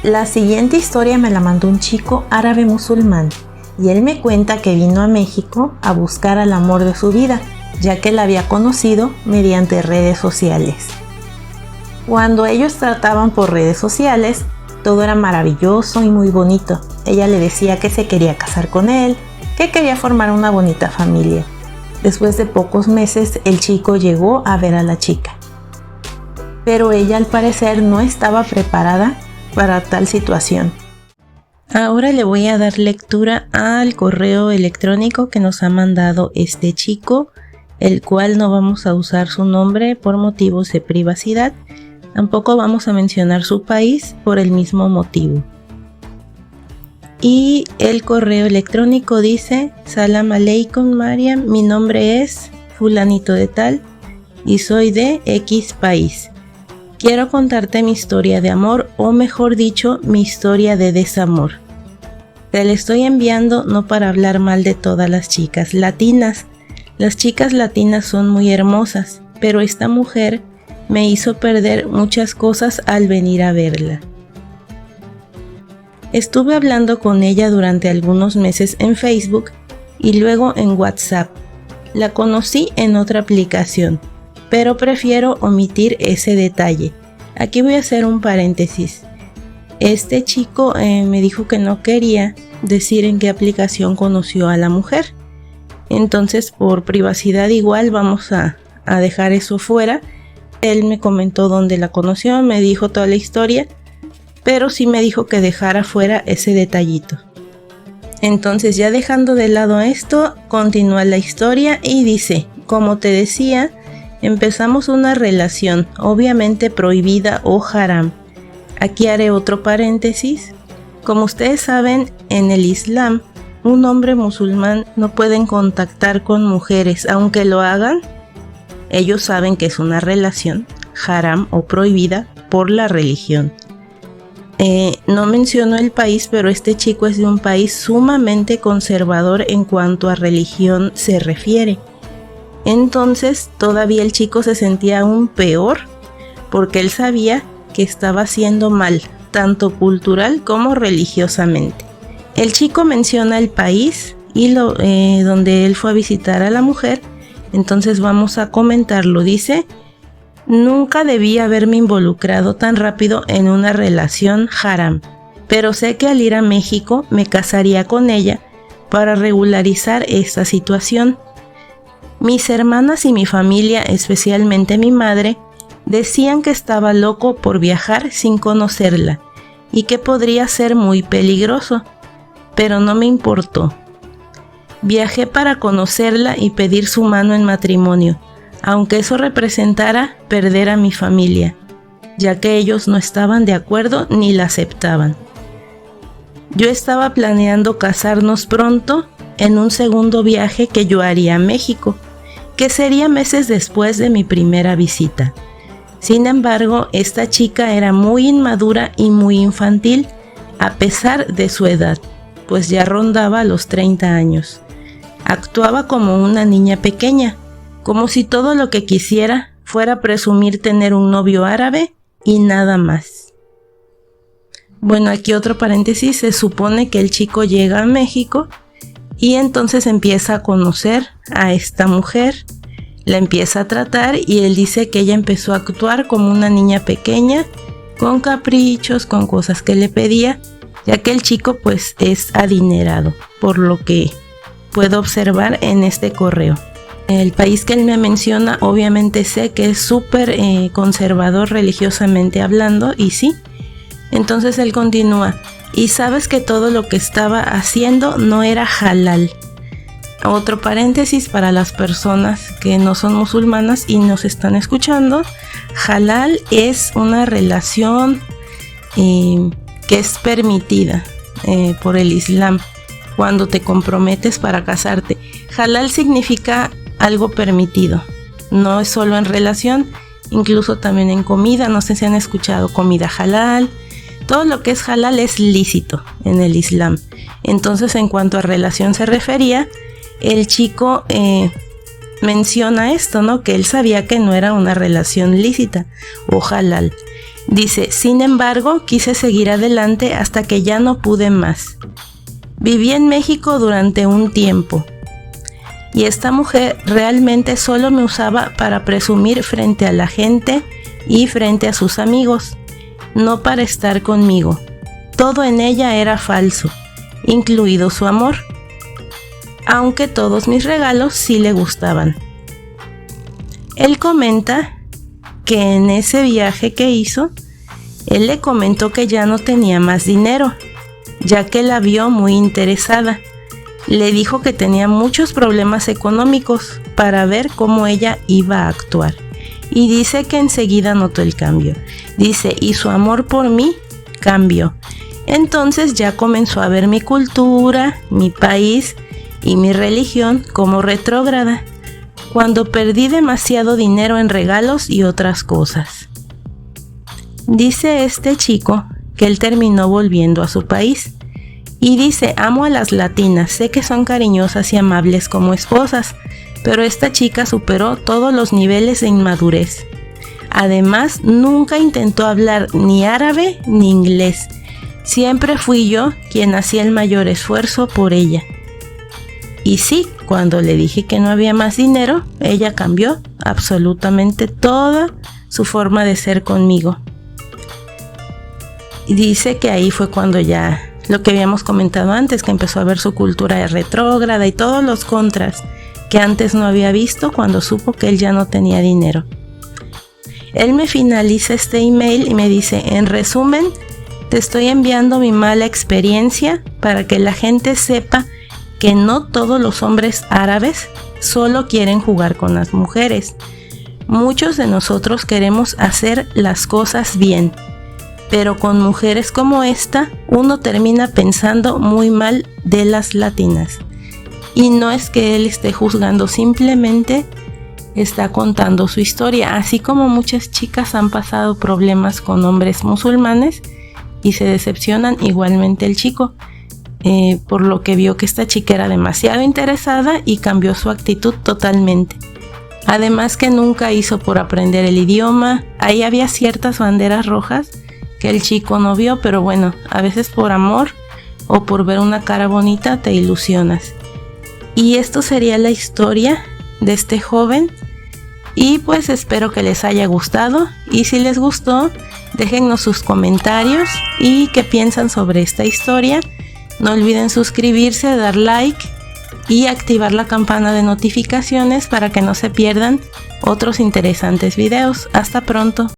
La siguiente historia me la mandó un chico árabe musulmán y él me cuenta que vino a México a buscar al amor de su vida, ya que la había conocido mediante redes sociales. Cuando ellos trataban por redes sociales, todo era maravilloso y muy bonito. Ella le decía que se quería casar con él, que quería formar una bonita familia. Después de pocos meses, el chico llegó a ver a la chica. Pero ella al parecer no estaba preparada para tal situación. Ahora le voy a dar lectura al correo electrónico que nos ha mandado este chico, el cual no vamos a usar su nombre por motivos de privacidad. Tampoco vamos a mencionar su país por el mismo motivo. Y el correo electrónico dice: Salam aleikum Mariam, mi nombre es fulanito de tal y soy de X país. Quiero contarte mi historia de amor, o mejor dicho, mi historia de desamor. Te la estoy enviando no para hablar mal de todas las chicas latinas. Las chicas latinas son muy hermosas, pero esta mujer me hizo perder muchas cosas al venir a verla. Estuve hablando con ella durante algunos meses en Facebook y luego en WhatsApp. La conocí en otra aplicación, pero prefiero omitir ese detalle. Aquí voy a hacer un paréntesis. Este chico me dijo que no quería decir en qué aplicación conoció a la mujer. Entonces, por privacidad igual vamos a dejar eso fuera. Él me comentó dónde la conoció, me dijo toda la historia, pero sí me dijo que dejara fuera ese detallito. Entonces, ya dejando de lado esto, continúa la historia y dice: como te decía, empezamos una relación, obviamente prohibida o haram. Aquí haré otro paréntesis. Como ustedes saben, en el Islam, un hombre musulmán no puede contactar con mujeres, aunque lo hagan. Ellos saben que es una relación haram o prohibida por la religión. No menciono el país, pero este chico es de un país sumamente conservador en cuanto a religión se refiere. Entonces todavía el chico se sentía aún peor porque él sabía que estaba haciendo mal, tanto cultural como religiosamente. El chico menciona el país y donde él fue a visitar a la mujer, entonces vamos a comentarlo. Dice: nunca debí haberme involucrado tan rápido en una relación haram, pero sé que al ir a México me casaría con ella para regularizar esta situación. Mis hermanas y mi familia, especialmente mi madre, decían que estaba loco por viajar sin conocerla y que podría ser muy peligroso, pero no me importó. Viajé para conocerla y pedir su mano en matrimonio, aunque eso representara perder a mi familia, ya que ellos no estaban de acuerdo ni la aceptaban. Yo estaba planeando casarnos pronto en un segundo viaje que yo haría a México, que sería meses después de mi primera visita. Sin embargo, esta chica era muy inmadura y muy infantil, a pesar de su edad, pues ya rondaba los 30 años. Actuaba como una niña pequeña, como si todo lo que quisiera fuera presumir tener un novio árabe y nada más. Bueno, aquí otro paréntesis. Se supone que el chico llega a México y entonces empieza a conocer a esta mujer, la empieza a tratar y él dice que ella empezó a actuar como una niña pequeña, con caprichos, con cosas que le pedía, ya que el chico pues es adinerado, por lo que puedo observar en este correo. El país que él me menciona, obviamente sé que es súper conservador religiosamente hablando, y sí. Entonces él continúa: y sabes que todo lo que estaba haciendo no era halal. Otro paréntesis para las personas que no son musulmanas y nos están escuchando: halal es una relación que es permitida por el Islam cuando te comprometes para casarte. Halal significa algo permitido, no es solo en relación, incluso también en comida. No sé si han escuchado comida halal. Todo lo que es halal es lícito en el Islam. Entonces, en cuanto a relación se refería, el chico menciona esto, ¿no? Que él sabía que no era una relación lícita o halal. Dice, sin embargo, quise seguir adelante hasta que ya no pude más. Viví en México durante un tiempo y esta mujer realmente solo me usaba para presumir frente a la gente y frente a sus amigos, no para estar conmigo. Todo en ella era falso, incluido su amor, aunque todos mis regalos sí le gustaban. Él comenta que en ese viaje que hizo, él le comentó que ya no tenía más dinero, ya que la vio muy interesada. Le dijo que tenía muchos problemas económicos para ver cómo ella iba a actuar. Y dice que enseguida notó el cambio. Dice, y su amor por mí cambió. Entonces ya comenzó a ver mi cultura, mi país y mi religión como retrógrada, cuando perdí demasiado dinero en regalos y otras cosas. Dice este chico que él terminó volviendo a su país y dice, amo a las latinas, sé que son cariñosas y amables como esposas, pero esta chica superó todos los niveles de inmadurez. Además, nunca intentó hablar ni árabe ni inglés. Siempre fui yo quien hacía el mayor esfuerzo por ella. Y sí, cuando le dije que no había más dinero, ella cambió absolutamente toda su forma de ser conmigo. Y dice que ahí fue cuando ya, lo que habíamos comentado antes, que empezó a ver su cultura retrógrada y todos los contras que antes no había visto cuando supo que él ya no tenía dinero. Él me finaliza este email y me dice, en resumen, te estoy enviando mi mala experiencia para que la gente sepa que no todos los hombres árabes solo quieren jugar con las mujeres. Muchos de nosotros queremos hacer las cosas bien, pero con mujeres como esta, uno termina pensando muy mal de las latinas. Y no es que él esté juzgando, simplemente está contando su historia, así como muchas chicas han pasado problemas con hombres musulmanes y se decepcionan, igualmente el chico. Por lo que vio que esta chica era demasiado interesada y cambió su actitud totalmente. Además que nunca hizo por aprender el idioma. Ahí había ciertas banderas rojas que el chico no vio, pero bueno, a veces por amor o por ver una cara bonita te ilusionas. Y esto sería la historia de este joven y pues espero que les haya gustado, y si les gustó, déjennos sus comentarios y qué piensan sobre esta historia. No olviden suscribirse, dar like y activar la campana de notificaciones para que no se pierdan otros interesantes videos. Hasta pronto.